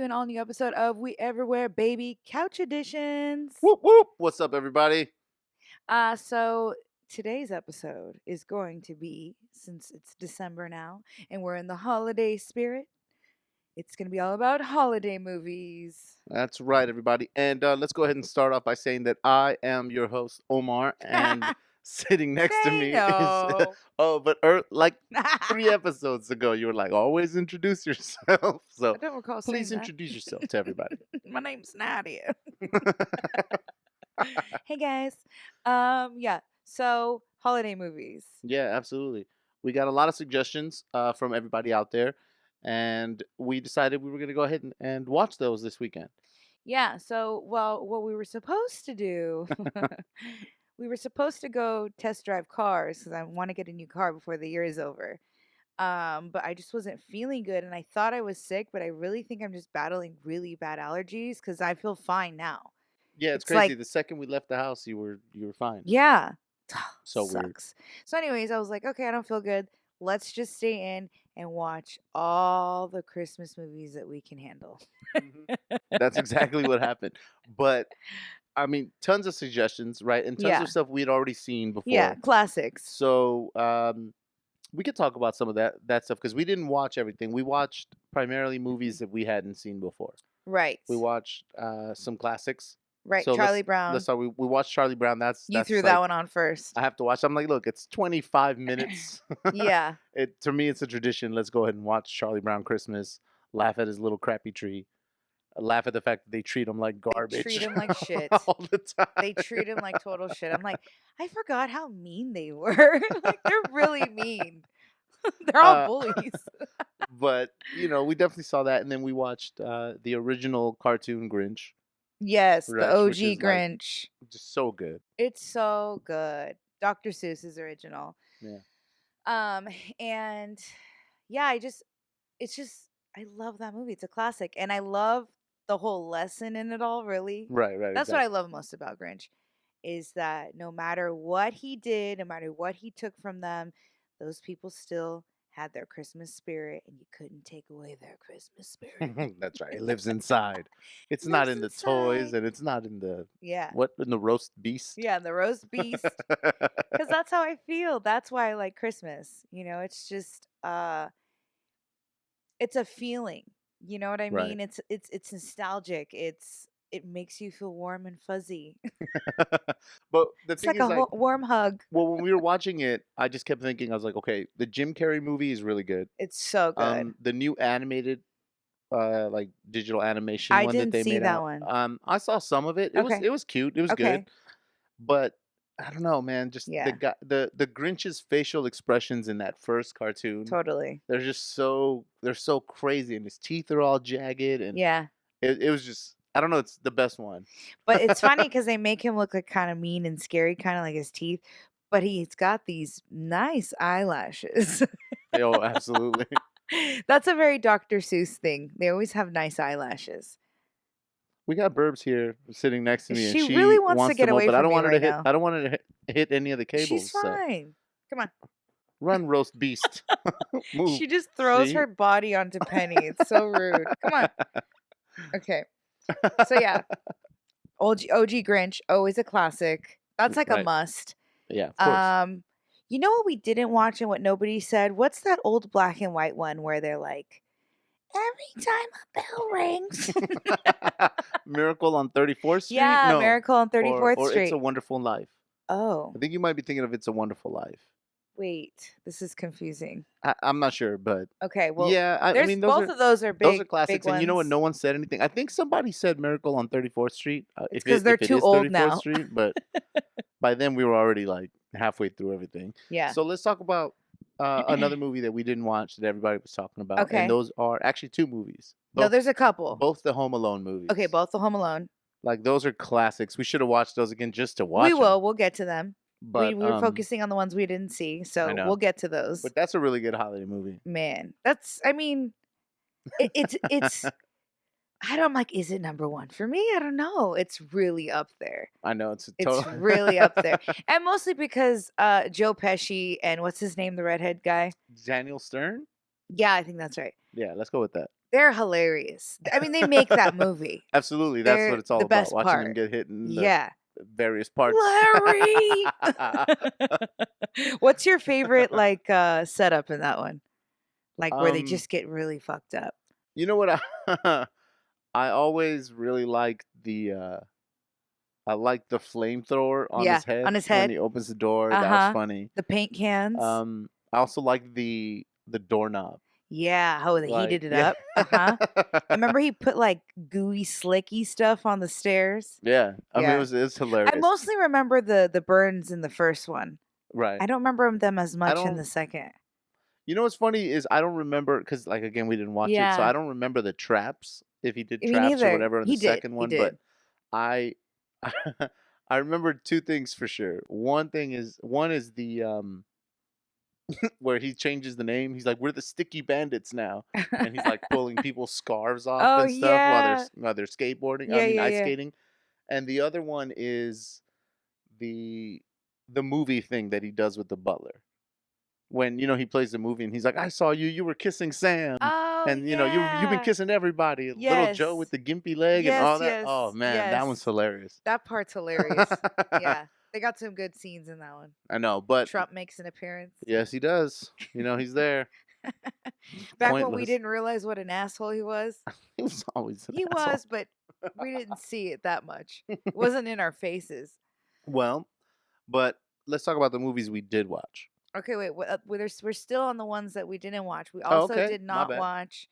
an all new episode of We Everywhere Baby Couch Editions. Whoop whoop! What's up, everybody? So today's episode is going to be, since it's December now and we're in the holiday spirit, it's going to be all about holiday movies. That's right, everybody. And let's go ahead and start off by saying that I am your host, Omar, and sitting next to Say me is no. like 3 episodes ago, you were like, always introduce yourself. So I don't recall please saying introduce yourself to everybody. that. My name's Nadia. Hey guys. Yeah. So holiday movies. Yeah, absolutely. We got a lot of suggestions from everybody out there, and we decided we were going to go ahead and watch those this weekend. Yeah, so what we were supposed to do, we were supposed to go test drive cars because I want to get a new car before the year is over. But I just wasn't feeling good, and I thought I was sick, but I really think I'm just battling really bad allergies because I feel fine now. Yeah, it's It's crazy. like, The second we left the house, you were fine. yeah, So weird. sucks. So, anyways, I was like, okay, I don't feel good. Let's just stay in and watch all the Christmas movies that we can handle. Mhm. That's exactly what happened. But I mean, tons of suggestions, right? And tons Yeah, of stuff we'd already seen yeah, before. classics. So we could talk about some of that stuff because we didn't watch everything. We watched primarily movies that we hadn't seen before. Right. We watched some classics. Right, So Charlie let's Brown. start. We watched Charlie Brown. You That's threw that like one on first. I have to watch. I'm like, look, it's 25 minutes. Yeah. It to me, it's a tradition. Let's go ahead and watch Charlie Brown Christmas. Laugh at his little crappy tree. Laugh at the fact that they treat him like They garbage treat him like shit. all the time. They treat him like total shit. I'm like, I forgot how mean they were. Like, they're really mean. They're all Uh, bullies. but we definitely saw that, and then we watched the original cartoon Grinch, Yes, the right, which OG is like Grinch. just so good. It's so good. Dr. Seuss's original. Yeah, Um, and yeah, it's just, I love that movie. It's a classic. And I love the whole lesson in it all, really. right, That's what I exactly. love most about Grinch. Is that no matter what he did, no matter what he took from them, those people still had their Christmas spirit, and you couldn't take away their Christmas spirit. That's right. It lives inside. It's not Lives in the toys, inside. and it's not in the Yeah. roast beast. Yeah, the roast beast. Because that's how I feel. That's why I like Christmas. It's just it's a feeling. You know what I Right. mean? It's nostalgic. It makes you feel warm and fuzzy. But the It's thing like a is, like, warm hug. well, when we were watching it, I just kept thinking, I was like, okay, the Jim Carrey movie is really good. It's so good. The new animated, like digital animation I one that didn't they see made that out. one. I saw some of it. It was Okay. it was cute. It was Okay. good. But I don't know, man. Just the Yeah, guy, the Grinch's facial expressions in that first cartoon, totally. they're so crazy, and his teeth are all jagged, and Yeah. it was just I don't know. It's the best one. But it's funny because they make him look like kind of mean and scary, kind of like his teeth. But he's got these nice eyelashes. Oh, absolutely. That's a very Dr. Seuss thing. They always have nice eyelashes. We got Burbs here sitting next to me, and She she really wants to wants get them all, away but I from don't me want her to right hit. now. I don't want her to hit any of the She's cables. So fine. Come on. run, roast beast, move. She just throws See, her body onto Penny. It's so rude. Come on. Okay. So yeah, OG Grinch, always a classic. That's like a right? must. Yeah, of course. You know what we didn't watch and what nobody said? What's that old black and white one where they're like, every time a bell rings? Miracle on 34th Street? Yeah, No, Miracle on 34th or It's a Street. Wonderful Life. Oh, I think you might be thinking of It's a Wonderful Life. wait. This is confusing. I'm not sure, but Okay, well, yeah, I there's mean both of those are those are big classics. And you know what? ones. No one said anything. I think somebody said Miracle on 34th Street. It's because they're If it too is old 34th now. Street, but by then we were already like halfway through everything. Yeah. So let's talk about another movie that we didn't watch that everybody was talking about, and Okay. those are actually two movies. No, there's a couple. Both the Home Alone movies. Okay, both the Home Alone. Like those are classics. We should have watched those again just to We watch them. will. We'll get to them. We But were focusing on the ones we didn't see, I so know. we'll get to those. But that's a really good holiday movie. Man, I mean, it's. I'm like, is it number one for me? I don't know. It's really up there. I know it's a It's total. really up there, and mostly because Joe Pesci and what's his name, the redhead guy. Daniel Stern. Yeah, I think that's right. Yeah, let's go with that. They're hilarious. I mean, they make that movie. Absolutely, that's what They're it's all the about, best watching him part. get hit in the Yeah. various parts. Larry! What's your favorite, like, setup in that one? Like, where they Um, just get really fucked up? you know what? I always really like I like the flamethrower on Yeah, his on head his when head. he opens the door. That was Uh-huh. funny. The paint cans. I also like the doorknob. Yeah, how they Like, heated it yeah. up. Uh-huh. I remember he put, like, gooey, slicky stuff on the stairs. Yeah. I mean, Yeah. it was I hilarious. mostly remember the burns in the first one. Right. I don't remember them as I much in the don't second. You know what's funny is I don't remember because, like, again, we didn't watch it, so Yeah. I don't remember the traps, if he did Me traps or neither. whatever in the He did, second he one, but did. I I remember 2 things for sure. One is where he changes the name. He's like, "We're the Sticky Bandits now," and he's, like, pulling people's scarves off Oh, and stuff yeah. while they're skateboarding I Yeah, mean, yeah, ice yeah. skating, and the other one is the the movie thing that he does with the butler. When, he plays the movie and he's like, "I saw you, you were kissing Sam, Oh, and, you've been yeah. kissing everybody, little Joe with Yes. the gimpy leg," and all Yes, that. Oh, yes, man, that one's yes. hilarious. That part's hilarious. Yeah. They got some good scenes in that one. I know, but Trump makes an appearance. yes, he does. He's there. Back when we Pointless. didn't realize what an asshole he was. He was always an He asshole. was, but we didn't see it that much. It wasn't in our faces. Well, but let's talk about the movies we did watch. Okay, wait. We're still on the ones that we didn't watch. We Oh, also okay. did My not bad. watch.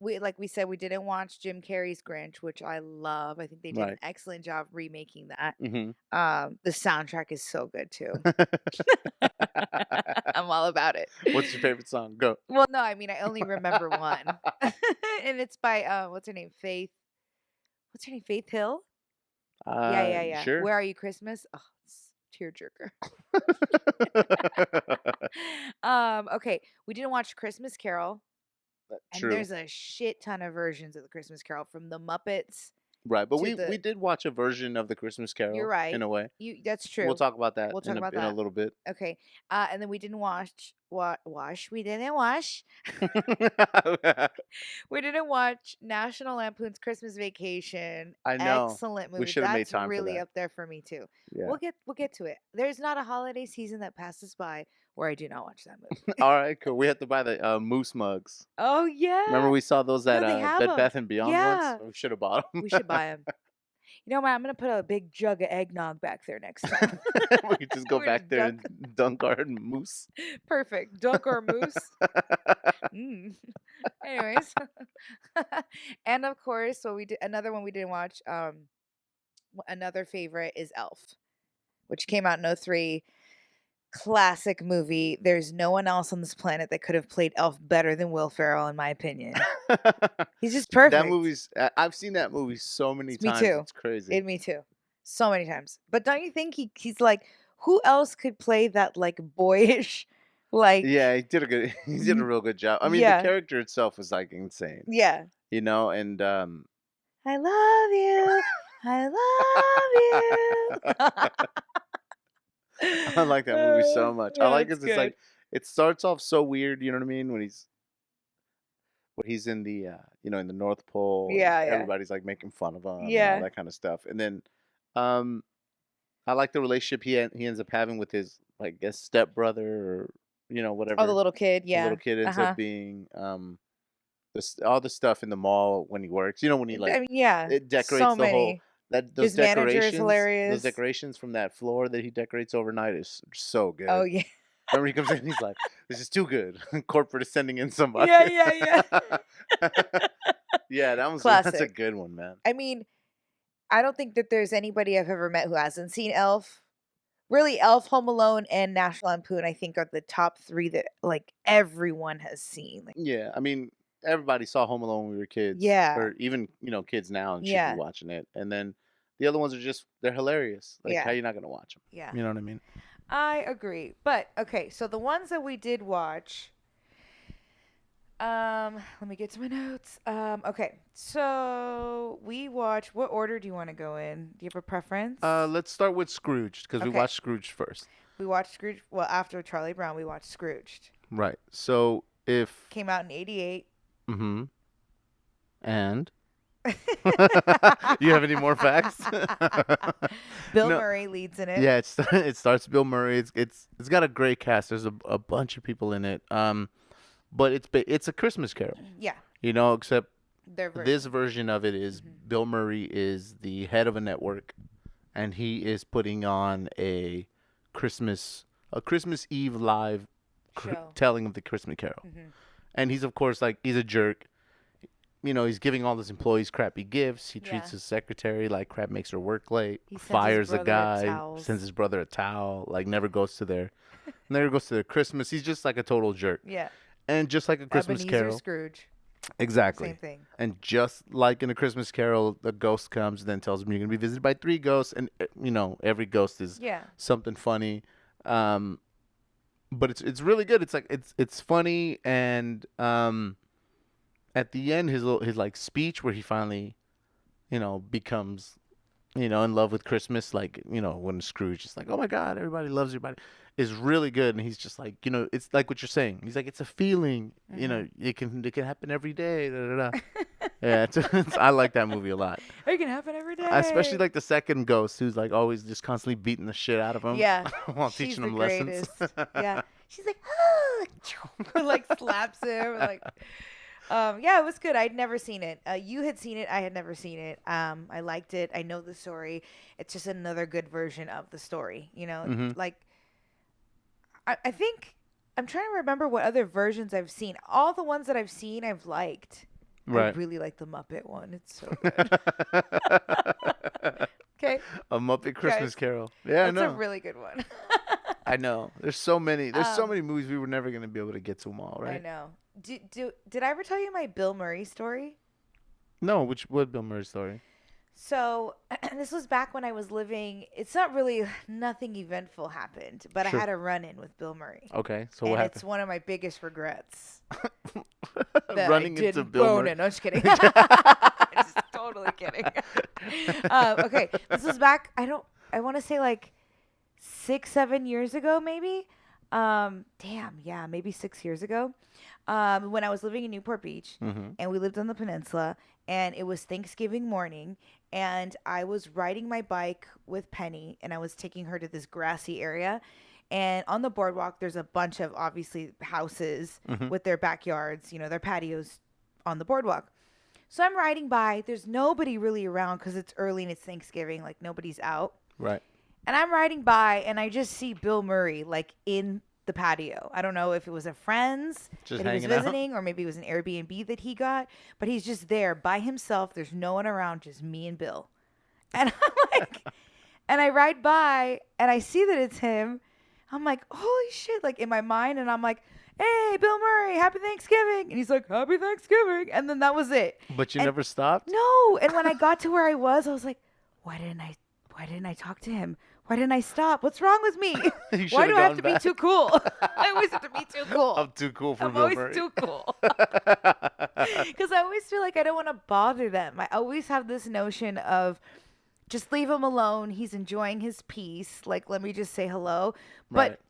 Like we said, we didn't watch Jim Carrey's Grinch, which I love. I think they did an Right. excellent job remaking that. Mhm. The soundtrack is so good too. I'm all about it. What's your favorite song? Go. Well, no, I mean I only remember one, and it's by what's her name? Faith. What's her name? Faith Hill. Yeah, yeah, yeah. Sure. Where Are You Christmas? Oh, it's tearjerker. Okay, we didn't watch Christmas Carol, and True. there's a shit ton of versions of the Christmas Carol from the Muppets Right, but to we the. did watch a version of the Christmas You're Carol in right. a way. That's We'll true. talk about that We'll talk about in a that. little bit. Okay. And then we didn't wash. We didn't wash. We didn't watch National Lampoon's Christmas Vacation. I know. Excellent We movie. should have made That's time for really that. up there for me too. Yeah. We'll get to it. There's not a holiday season that passes by where I do not watch that movie. All right, cool. We have to buy the moose mugs. Oh Remember yeah. we saw those No, at they have Bed them. Bath and Beyond once? Yeah. We should have bought them. We should buy them. You know what? I'm gonna put a big jug of eggnog back there next time. We could just go We're gonna back there and dunk our moose. Perfect. Dunk or moose. Mm. Anyways, and of course, what we did another one we didn't watch. Another favorite is Elf, which came out in '03. Classic movie. There's no one else on this planet that could have played Elf better than Will Ferrell, in my opinion. He's just That perfect. movie's I've seen that movie so many Me times. too. It's crazy. Me too. So many times. But don't you think he's like, who else could play that like boyish, like Yeah, he did a good he did a real good job. I mean, the yeah, character itself was like insane, yeah. and I love you. I love I you. like that movie so much. I Yeah, like it's it. It's good. like it starts off so weird. You know what I mean? When he's in the in the North Pole and Yeah, yeah. everybody's like making fun of him and all Yeah. that kind of stuff. And then um, I like the relationship he ends up having with his like guess stepbrother or Oh, the whatever little kid. the little Yeah. kid ends up Uh-huh. being. All the stuff in the mall when he works. You know when he I like mean, yeah. it So decorates the whole many. that His manager is those hilarious. decorations from that floor that he decorates overnight is so Oh good. yeah. Remember he comes in, he's like, "This is too good." Corporate is sending in somebody. Yeah, yeah, yeah. Yeah, that's a Classic. good one, man. I mean, I don't think that there's anybody I've ever met who hasn't seen Elf. Really, Elf, Home Alone, and National Lampoon, I think, are the top three that like everyone has seen. Like, Yeah, I mean, everybody saw Home Alone when we were kids, yeah, or even kids now and should be yeah, watching it. And then the other ones are just they're hilarious. Like, how yeah, you not gonna watch them? yeah. You know what I mean? I agree. But okay, so the ones that we did watch, let me get to my notes. Okay, so we watched. What order do you want to go in? Do you have a preference? Let's start with Scrooge because we Okay. watched Scrooge first. We watched Scrooge. Well, after Charlie Brown, we watched Scrooged. Right. So if Came out in '88. mm-hmm. And you have any more facts? Bill No. Murray leads in it. Yeah, it starts Bill Murray. It's got a great cast. There's a bunch of people in it. But it's a Christmas Carol. Yeah, Except their this version. version of it is Bill Murray is the head of a network, and he is putting on a Christmas Eve live Show. telling of the Christmas Carol. And he's of course like he's a jerk. He's giving all his employees crappy gifts. He treats his secretary like crap, makes her work late. He sends Fires his a brother guy, towels. sends his brother a towel. Like never goes to their Christmas. He's just like a total jerk. Yeah. And just like a Christmas Ebenezer Carol, Scrooge. exactly. Same thing. And just like in a Christmas Carol, the ghost comes and then tells him you're gonna be visited by 3 ghosts, and every ghost is something funny. But it's really good. It's like it's funny, and at the end his like speech where he finally becomes in love with Christmas, like when Scrooge is like, oh my God, everybody loves everybody, is really good. And he's just like, it's like what you're saying. He's like, it's a feeling, it can happen every day. Da, da, da. Yeah, I like that movie a lot. It can happen every day. Especially like the second ghost, who's like always just constantly beating the shit out of him. Yeah, while teaching him lessons. Yeah, she's like, oh, like slaps him, like. Yeah, it was good. I'd never seen it. You had seen it. I had never seen it. I liked it. I know the story. It's just another good version of the story. Like I think I'm trying to remember what other versions I've seen. All the ones that I've seen, I've liked. Right. I really like the Muppet one. It's so good. Okay. A Muppet Christmas Carol. Yeah, I know. That's a really good one. I know. There's so many. There's so many movies we were never going to be able to get to them all, right? I know. Did I ever tell you my Bill Murray story? No, what Bill Murray story? So this was back when I was living. It's not really nothing eventful happened, but Sure. I had a run-in with Bill Murray. Okay, so and what happened? It's one of my biggest regrets. Running into Bill Murray. No, just kidding. Just totally kidding. Okay, this was back. I want to say like 6-7 years ago, maybe. Maybe 6 years ago. When I was living in Newport Beach, and we lived on the peninsula, and it was Thanksgiving morning, and I was riding my bike with Penny, and I was taking her to this grassy area. And on the boardwalk, there's a bunch of obviously houses with their backyards, their patios on the boardwalk. So I'm riding by. There's nobody really around because it's early and it's Thanksgiving. Like nobody's out. Right. And I'm riding by, and I just see Bill Murray like in the patio. I don't know if it was a friend's just that he was hanging out. visiting, or maybe it was an Airbnb that he got, but he's just there by himself. There's no one around, just me and Bill. And I'm like, and I ride by and I see that it's him. I'm like, holy shit, like in my mind. And I'm like, hey, Bill Murray, happy Thanksgiving. And he's like, happy Thanksgiving. And then that was it. But you never stopped? No. And when I got to where I was like, why didn't I talk to him? Why didn't I stop? What's wrong with me? Why do I have to be too cool? I always have to be too cool. I'm too cool for I'm Bill always Murray. too cool. Because I always feel like I don't want to bother them. I always have this notion of just leave him alone. He's enjoying his peace. Like, let me just say hello. But,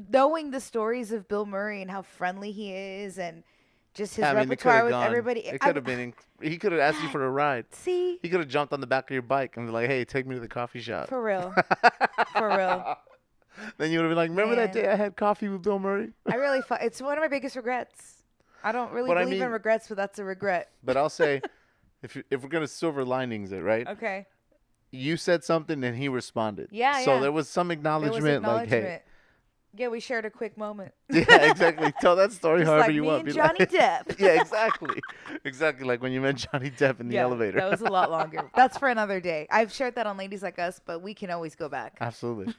knowing the stories of Bill Murray and how friendly he is and just his repertoire with everybody. It could have been. He could have asked you for a ride. See? He could have jumped on the back of your bike and be like, "Hey, take me to the coffee shop." For real. For real. Then you would have been like, "Remember that day I had coffee with Bill Murray?" I really. It's one of my biggest regrets. I don't really believe in regrets, but that's a regret. But I'll say, if we're gonna silver linings it, right? Okay. You said something and he responded. Yeah. So there was some acknowledgement, like, "Hey." Yeah, we shared a quick moment. Yeah, exactly. Tell that story just however like you me want. And Johnny Depp. Yeah, exactly. Exactly like when you met Johnny Depp in the elevator. That was a lot longer. That's for another day. I've shared that on Ladies Like Us, but we can always go back. Absolutely.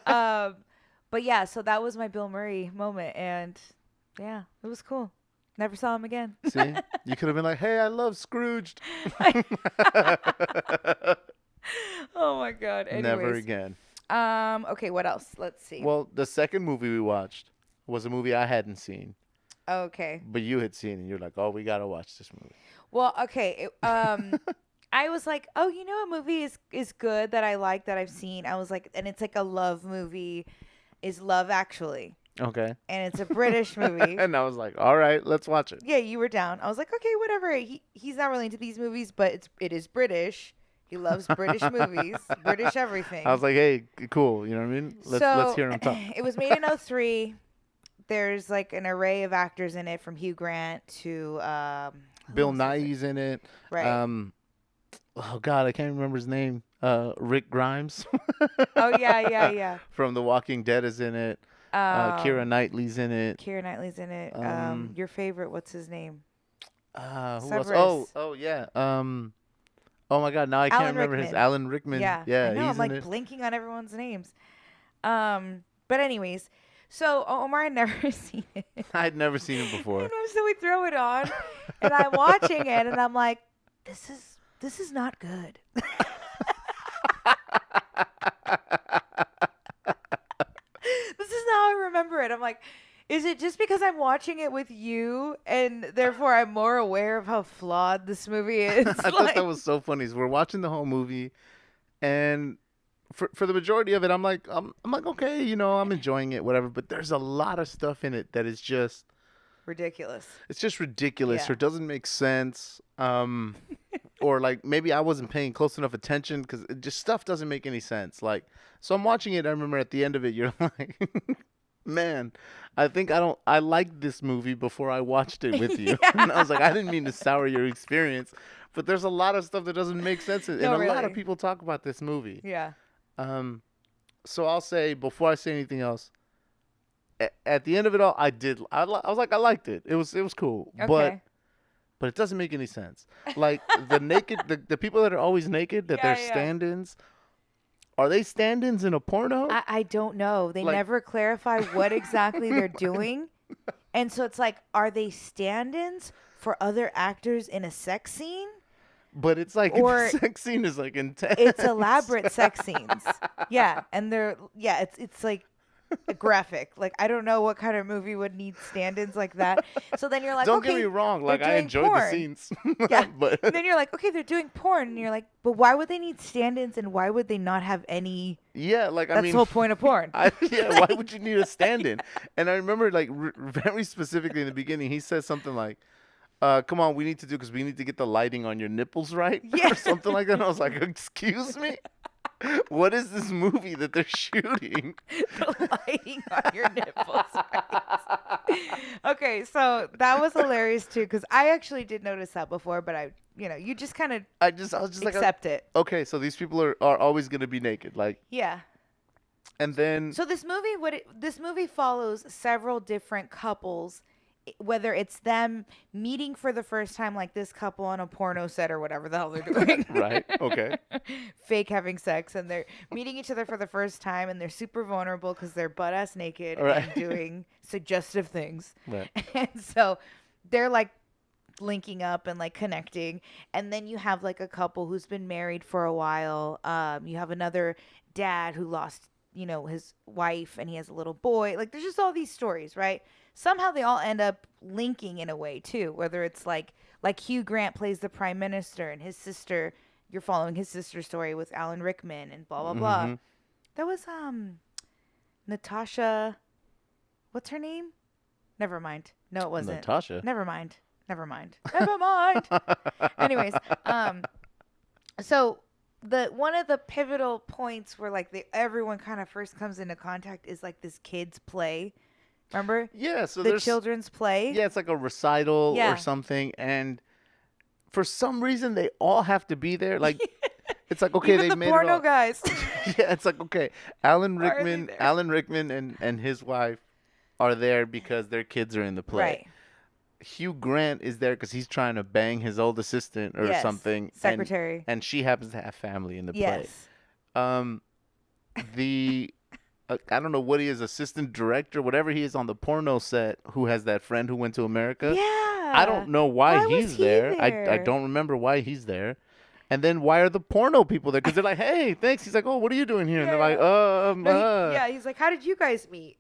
But yeah, so that was my Bill Murray moment, and yeah, it was cool. Never saw him again. See, you could have been like, "Hey, I love Scrooged." Oh my God. Anyways. Never again. Okay, what else? Let's see. Well, the second movie we watched was a movie I hadn't seen. Okay. But you had seen, and you're like, "Oh, we gotta watch this movie." Well, okay. I was like, oh, a movie is good that I like that I've seen. I was like, and it's like a love movie, is Love Actually. Okay. and it's a British movie. And I was like, all right, let's watch it. Yeah, you were down. I was like, okay, whatever. He's not really into these movies, but it is British. He loves British movies, British I everything. was like, hey, cool. You know what I mean? Let's So hear him talk. it was made in '03. There's like an array of actors in it, from Hugh Grant to who Bill else is it? Nighy's in it. Right. Um, oh God, I can't remember his name. Rick Grimes Oh yeah, yeah, yeah. from The Walking Dead is in it. Keira Um, Knightley's in it. Keira Knightley's in it. Um, Your favorite? What's his name? who else? Oh, Severus. oh yeah. Oh my God, now I can't Alan remember his Rickman. Alan Rickman. Yeah, I Yeah, know. I'm he's in like it. blinking on everyone's names. But anyways, so Omar had never seen it. I'd never seen him I before. know, so we throw it on, and I'm watching it, and I'm like, this is not good. This is not how I remember it. I'm like, is it just because I'm watching it with you, and therefore I'm more aware of how flawed this movie is? I thought Like, that was so funny. So we're watching the whole movie, and for the majority of it, I'm like, okay, I'm enjoying it, whatever. But there's a lot of stuff in it that is just ridiculous. it's just ridiculous Yeah. or doesn't make sense. Or like maybe I wasn't paying close enough attention because just stuff doesn't make any sense. Like, so I'm watching it. I remember at the end of it, you're like, man, I think I liked this movie before I watched it with you. And I was like, I didn't mean to sour your experience, but there's a lot of stuff that doesn't make sense, and No, a lot of really. people talk about this movie. Yeah. Um, so I'll say before I say anything else, at the end of it all, I was like, I liked it. It was cool, Okay. but it doesn't make any sense. Like the people that are always naked, that Yeah, they're yeah. stand-ins. Are they stand-ins in a porno? I don't know. They Like- never clarify what exactly they're doing. And so it's like, are they stand-ins for other actors in a sex scene? But it's like Or- the sex scene is like intense. It's elaborate sex scenes. Yeah, and it's like graphic. Like, I don't know what kind of movie would need stand-ins like that. So then you're like, Don't okay, get me wrong. Like they're I doing enjoyed the porn. scenes. Yeah. but And then you're like, okay, they're doing porn, and you're like, but why would they need stand-ins, and why would they not have any? yeah, like I That's mean, the whole point of porn. yeah. Why would you need a stand-in? And I remember like very specifically in the beginning, he said something like, "Come on, we need to do because we need to get the lighting on your nipples right," Yeah. or something like that. And I was like, "Excuse me." What is this movie that they're shooting? The lighting on your nipples. Right? Okay, so that was hilarious too, because I actually did notice that before, but you just kind of I was just like, accept it. okay, so these people are always gonna be naked, like, Yeah. and then So this movie follows several different couples, whether it's them meeting for the first time, like this couple on a porno set or whatever the hell they're doing. right, okay, Fake having sex, and they're meeting each other for the first time, and they're super vulnerable because they're butt ass naked and Right. doing suggestive things. right, And so they're like linking up and like connecting, and then you have like a couple who's been married for a while. You have another dad who lost his wife, and he has a little boy. Like, there's just all these stories, right? Somehow they all end up linking in a way too, whether it's like Hugh Grant plays the prime minister, and his sister, you're following his sister's story with Alan Rickman, and blah blah blah. Mhm. That was Natasha, what's her name? Never mind. No, it wasn't. Natasha. Never mind. Never mind. Never mind. Anyways, so the one of the pivotal points where like everyone kind of first comes into contact is like this kids play. Remember? Yeah, so The there's children's play? yeah, it's like a recital Yeah. or something, and for some reason they all have to be there. Like, it's like okay, Even they the made it porno all. guys. Yeah, it's like okay, Alan Why are they Rickman, there? Alan Rickman, and his wife are there because their kids are in the play. Right. Hugh Grant is there because he's trying to bang his old assistant or Yes. something. Secretary. And she happens to have family in the play. Yes. The I don't know what he is, assistant director, whatever he is on the porno set, who has that friend who went to America. Yeah. I don't know why, Why was he's he there. I there? don't remember why he's there. And then why are the porno people there? Because they're like, hey, thanks. He's like, oh, what are you doing here? And they're like, No, yeah, he's like, how did you guys meet?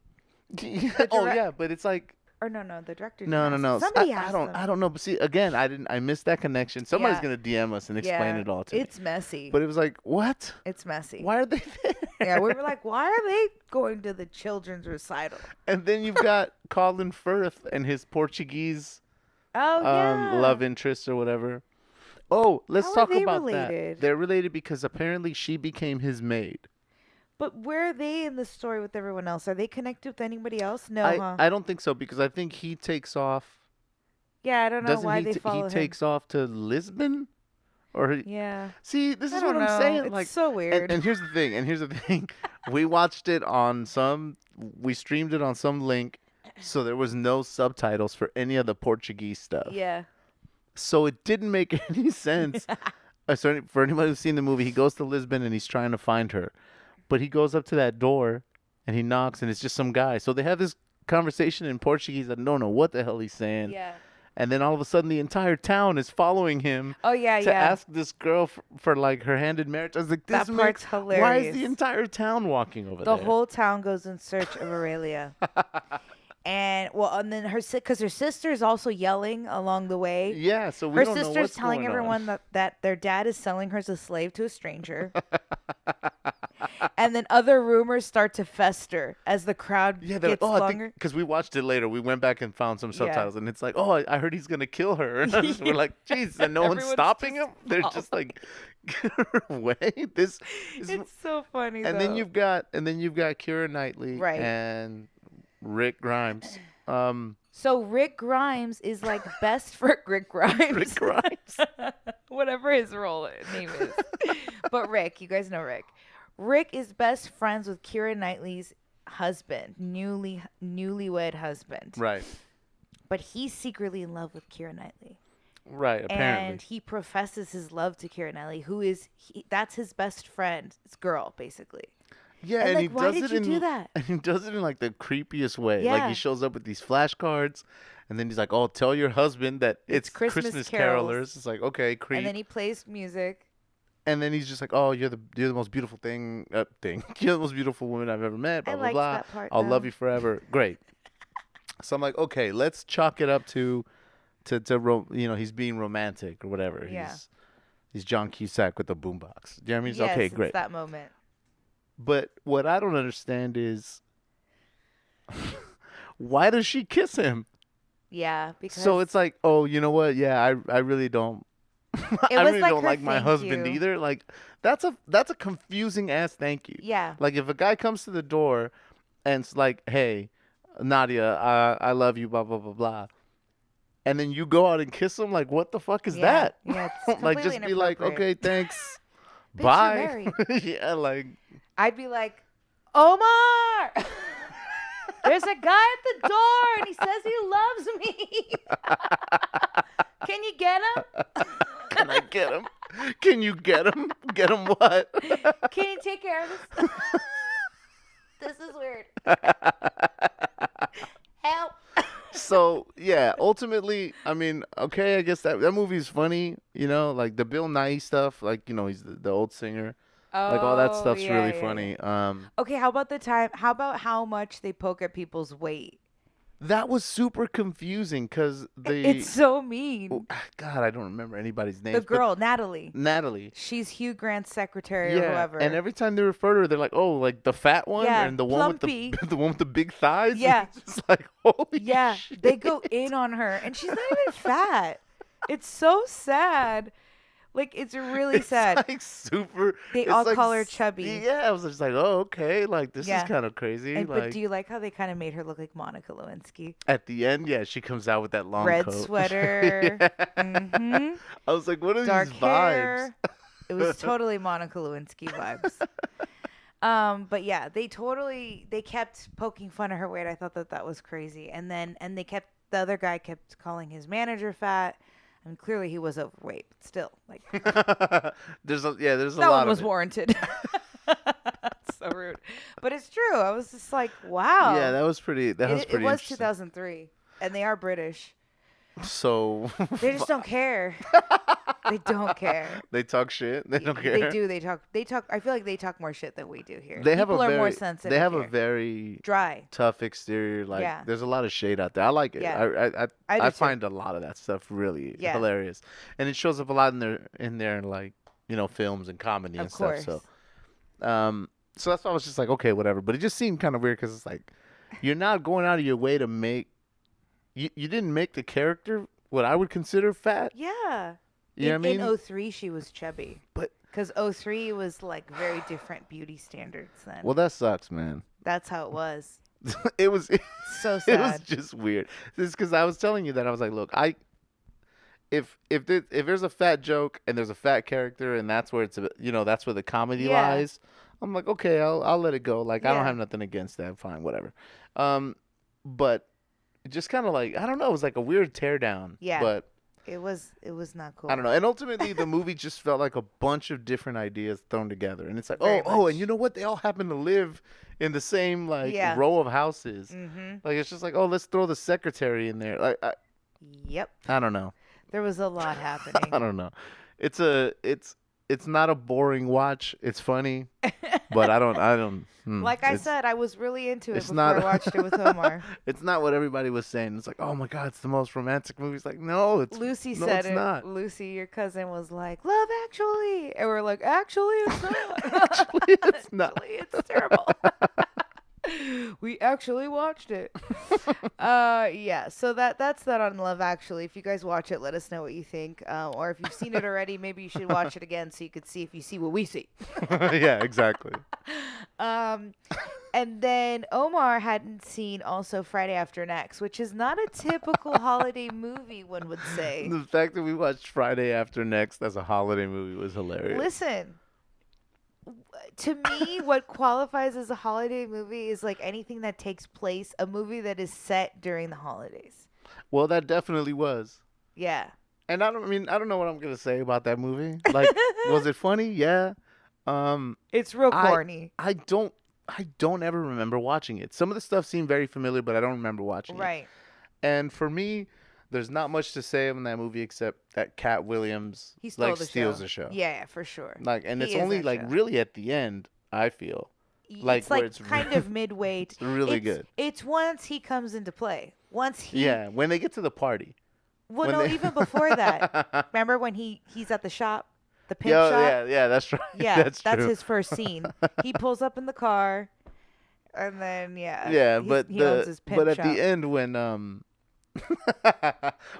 oh direct- yeah, but it's like, Or no, the director. no. didn't ask them. Somebody asked them. I don't know. But see, again, I missed that connection. Somebody's Yeah. gonna DM us and explain Yeah, it all to me. It's messy. But it was like, what? It's messy. Why are they there? Yeah, we were like, why are they going to the children's recital? And then you've got Colin Firth and his Portuguese Oh love yeah. interest or whatever. Oh, let's How are talk they about that. related? They're related because apparently she became his maid. But where are they in the story with everyone else? Are they connected with anybody else? No, I huh? I don't think so because I think he takes off. Yeah, I don't know Doesn't why they he follow him. takes off to Lisbon? Or Yeah. see, this I is what don't I'm know. saying. It's Like, so weird. and here's the thing. And here's the thing. We watched it on some. We streamed it on some link, so there was no subtitles for any of the Portuguese stuff. Yeah. So it didn't make any sense. So for anybody who's seen the movie, he goes to Lisbon and he's trying to find her, but he goes up to that door and he knocks and it's just some guy. So they have this conversation in Portuguese. I don't know what the hell he's saying. Yeah. And then all of a sudden, the entire town is following him Oh yeah, to yeah. ask this girl for like her hand in marriage. I was like, this That makes. part's Why is hilarious. the entire town walking over The there? whole town goes in search of Aurelia. And well, and then because her sister is also yelling along the way. Yeah, so we Her don't know sister's what's telling going everyone that their dad is selling her as a slave to a stranger. And then other rumors start to fester as the crowd Yeah, they're like, gets oh, I longer. think because we watched it later, we went back and found some Yeah. subtitles, and it's like, oh, I heard he's gonna kill her. And we're like, jeez, and no one's Everyone's stopping just him. They're just like, get her away. This is, It's so funny and though. then you've got Keira Knightley Right. and Rick Grimes. So Rick Grimes is like best for Rick Grimes. Rick Grimes. Whatever his name is. But Rick, you guys know Rick. Rick is best friends with Keira Knightley's husband, newlywed husband. Right. But he's secretly in love with Keira Knightley. Right, apparently. And he professes his love to Keira Knightley, who is that's his best friend. It's girl, basically. Yeah, And, and like, he why does did it you in do that? and he does it in like the creepiest way. Like Yeah. he shows up with these flashcards and then he's like, "Oh, tell your husband that it's Christmas Christmas carols." carolers." It's like, "Okay, creep." And then he plays music. And then he's just like, "Oh, you're the most beautiful thing. You're the most beautiful woman I've ever met, blah I blah liked blah. that part, I'll love though. you forever." Great. So I'm like, "Okay, let's chalk it up to he's being romantic or whatever. Yeah. He's John Cusack with the boombox. You know what I mean? It's Yes, okay, it's great. that moment. But what I don't understand is why does she kiss him? Yeah, because So it's like, oh, you know what? Yeah, I really don't. It I was really like don't her like my thank husband you. either. Like that's a confusing ass thank you. Yeah. Like if a guy comes to the door and it's like, hey, Nadia, I love you, blah blah blah blah, and then you go out and kiss him, like what the fuck is Yeah. that? Yeah, it's Like completely just be like, okay, inappropriate. thanks, Bitch, you're bye. married. Yeah, like I'd be like, Omar, there's a guy at the door and he says he loves me. Can you get him? can I get him? Can you get him? Get him what? Can you take care of this? This is weird. Help. So yeah, ultimately, I mean, okay, I guess that movie's funny, like the Bill Nye stuff, like he's the old singer, like all that Oh, stuff's yeah, really yeah, funny. Okay, how about the time? How about how much they poke at people's weight? That was super confusing because It's so mean. God, I don't remember anybody's name. The girl, Natalie. Natalie. She's Hugh Grant's secretary or Yeah, whoever. and every time they refer to her, they're like, "Oh, like the fat one, Yeah, and the one with Plumpy. the one with the big thighs." And Yeah. it's just like, holy Yeah, shit. they go in on her, and she's not even fat. It's so sad. Like, it's really It's sad. like super. They it's all like call her s- chubby. Yeah, I was just like, oh, okay, like this Yeah. is kind of crazy. And, like but do you like how they kind of made her look like Monica Lewinsky? at the end, yeah, she comes out with that long Red coat. sweater. Yeah. hmm I was like, what are Dark these vibes? hair. It was totally Monica Lewinsky vibes. But yeah, they kept poking fun at her weight. I thought that was crazy. And the other guy kept calling his manager fat. I mean, clearly he was overweight, but still, like, there's a that lot one of was it. warranted. So rude. But it's true. I was just like, wow. Yeah, that was pretty. That was It pretty was interesting. 2003, and they are British. So They just don't care. They don't care. they talk shit. They don't care. They do. They talk. I feel like they talk more shit than we do here. They have People a are very. more sensitive. They have a here. very Dry. tough exterior. Like Yeah. there's a lot of shade out there. I like it. Yeah. I do too. find a lot of that stuff really Yeah. hilarious, and it shows up a lot in their like films and comedy Of and course. stuff. So, So that's why I was just like, okay, whatever. But it just seemed kind of weird because it's like you're not going out of your way to make you didn't make the character what I would consider fat. Yeah. You know what I In mean? '03 she was chubby. But Cuz '03 was like very different beauty standards then. well, that sucks, man. That's how it was. it was it, So was sad. just weird. This because I was telling you that I was like, look, if there's a fat joke and there's a fat character and that's where that's where the comedy Yeah. lies. I'm like, okay, I'll let it go. Like I don't Yeah. have nothing against that. Fine, whatever. But it just kind of like I don't know. It was like a weird teardown. Yeah. But It was not cool. I don't know. And ultimately, the movie just felt like a bunch of different ideas thrown together. And it's like, Very oh, much. and you know what? They all happen to live in the same like Yeah. row of houses. Mhm. Like it's just like, oh, let's throw the secretary in there. Like Yep. I don't know. There was a lot happening. I don't know. It's not a boring watch. It's funny, but I don't. Like I said, I was really into it it's before not. I watched it with Omar. It's not what everybody was saying. It's like, oh my god, it's the most romantic movie. It's like, no, Lucy no, said it's it. not. Lucy, your cousin, was like, "Love Actually," and we're like, "Actually, it's not. Actually, it's not. Actually, it's terrible." We actually watched it. Yeah. So that's that on Love Actually. If you guys watch it, let us know what you think. Or if you've seen it already, maybe you should watch it again so you could see if you see what we see. Yeah, exactly. And then Omar hadn't seen also Friday After Next, which is not a typical holiday movie, one would say. The fact that we watched Friday After Next as a holiday movie was hilarious. Listen, to me, what qualifies as a holiday movie is like anything that takes place, a movie that is set during the holidays. Well, that definitely was. Yeah. And I don't know what I'm gonna say about that movie. Like, was it funny? Yeah. It's real I- corny. I don't ever remember watching it. Some of the stuff seemed very familiar, but I don't remember watching it. Right. And for me, there's not much to say on that movie except that Cat Williams He stole like the steals show. the show. Yeah, for sure. Like, and He it's is only that like show. really at the end, I feel. Like, It's where like it's kind of midway. It's really it's, good. It's once he comes into play. Once he. Yeah, when they get to the party. Well, when no, they- even before that. Remember when he's at the shop, the pimp Yo, shop? yeah, that's right. Yeah, that's that's true. his first scene. He pulls up in the car, and then Yeah, but he owns his pimp at shop. the end when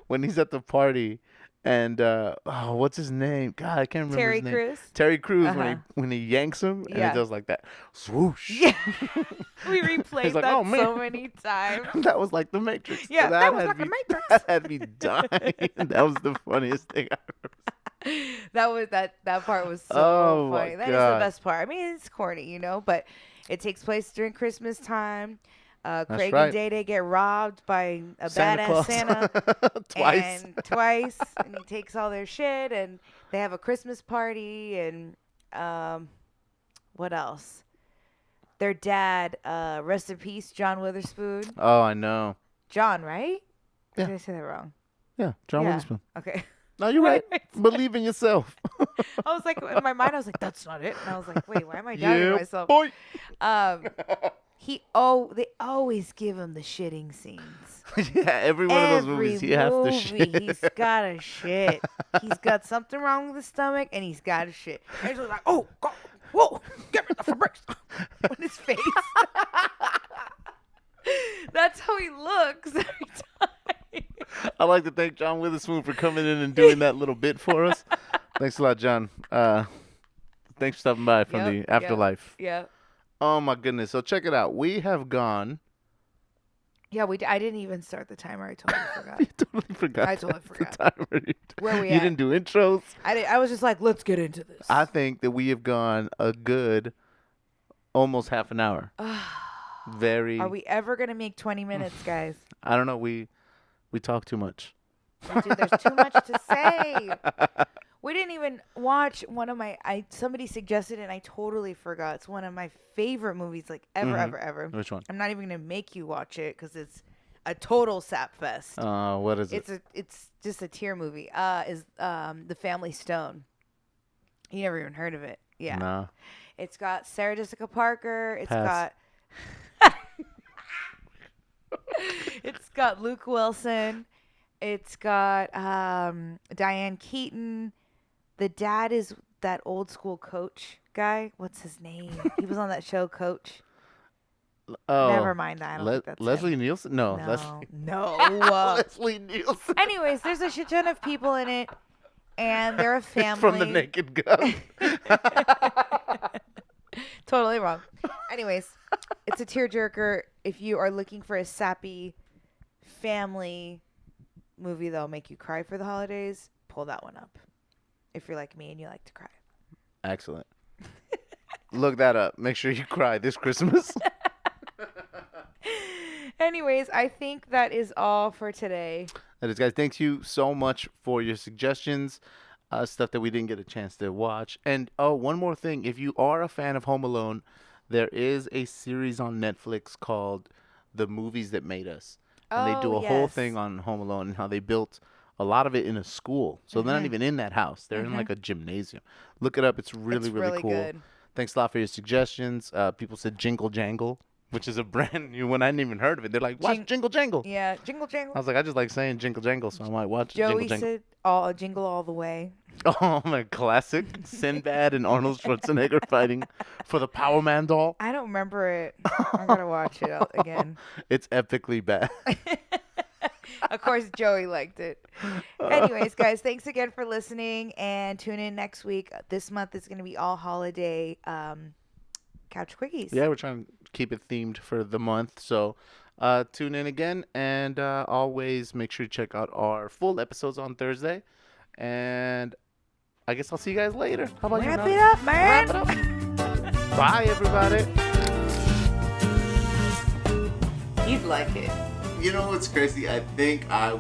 when he's at the party and what's his name? God, I can't remember Terry his name. Crews. Terry Crews Uh-huh. when he yanks him and Yeah. he does like that swoosh. Yeah, we replayed He's like, that "Oh, man." so many times. That was like the Matrix. Yeah, that was had like a me- Matrix. That had me dying. That was the funniest thing I ever. That part was so Oh, my funny. That is God. the best part. I mean, it's corny, but it takes place during Christmas time. Craig right. and Day Day get robbed by a Santa badass Claus. Santa Twice. and he takes all their shit, and they have a Christmas party, and what else? Their dad, rest in peace, John Witherspoon. Oh, I know. John, right? Or Yeah. did I say that wrong? Yeah, John Yeah. Witherspoon. Okay. No, you're right. Believe in yourself. I was like, in my mind, I was like, that's not it. And I was like, wait, why am I doubting Yeah, myself? boy. They always give him the shitting scenes. Yeah, every one of those Every movies he has to movie, shit. he's got to shit. He's got something wrong with his stomach, and he's got to shit. And he's just like, oh, God, whoa, get me the Febreze on his face. That's how he looks every time. I'd like to thank John Witherspoon for coming in and doing that little bit for us. Thanks a lot, John. Thanks for stopping by from Yep, the yep. afterlife. Yeah. Oh my goodness! So check it out. We have gone. Yeah, I didn't even start the timer. I totally forgot. You totally forgot. I totally the forgot. timer. Where we You at? didn't do intros. I was just like, let's get into this. I think that we have gone a good, almost half an hour. Very. Are we ever going to make 20 minutes, guys? I don't know. We talk too much. Dude, there's too much to say. We didn't even watch one of somebody suggested it and I totally forgot. It's one of my favorite movies, like ever, Mhm. ever, ever. Which one? I'm not even going to make you watch it because it's a total sap fest. What is it? It's just a tear movie. Is The Family Stone. You never even heard of it. Yeah. No. It's got Sarah Jessica Parker. Pass. It's got Luke Wilson. It's got Diane Keaton. The dad is that old school coach guy. What's his name? He was on that show, Coach. Oh, Never mind that. I don't think that's Leslie him. Nielsen? No, No, Leslie. no. Leslie Nielsen. Anyways, there's a shit ton of people in it, and they're a It's from the family. Naked Gun. Totally wrong. Anyways, it's a tearjerker. If you are looking for a sappy family movie that'll make you cry for the holidays, pull that one up. If you're like me and you like to cry. Excellent. Look that up. Make sure you cry this Christmas. Anyways, I think that is all for today. That is, guys. Thank you so much for your suggestions, stuff that we didn't get a chance to watch. And oh, one more thing. If you are a fan of Home Alone, there is a series on Netflix called The Movies That Made Us. And they do Oh, a whole yes. thing on Home Alone and how they built a lot of it in a school. So they're not even in that house. They're in like a gymnasium. Look it up. It's really, It's really really cool. good. Thanks a lot for your suggestions. People said Jingle Jangle, which is a brand new one. I hadn't even heard of it. They're like, watch Jingle Jangle. Yeah, jingle I jangle. was like, I just like saying Jingle Jangle, so I might watch Joey Jingle Jangle. said, "All jingle all the way." Oh, my classic. Sinbad and Arnold Schwarzenegger fighting for the Power Man doll. I don't remember it. I gotta watch it again. It's epically bad. Of course, Joey liked it. Anyways, guys, thanks again for listening, and tune in next week. This month is going to be all holiday couch quickies. Yeah, we're trying to keep it themed for the month. So tune in again, and always make sure to check out our full episodes on Thursday. And I guess I'll see you guys later. How about Wrap you? it up, man. Wrap it up. Bye, everybody. You'd like it. You know what's crazy? I think I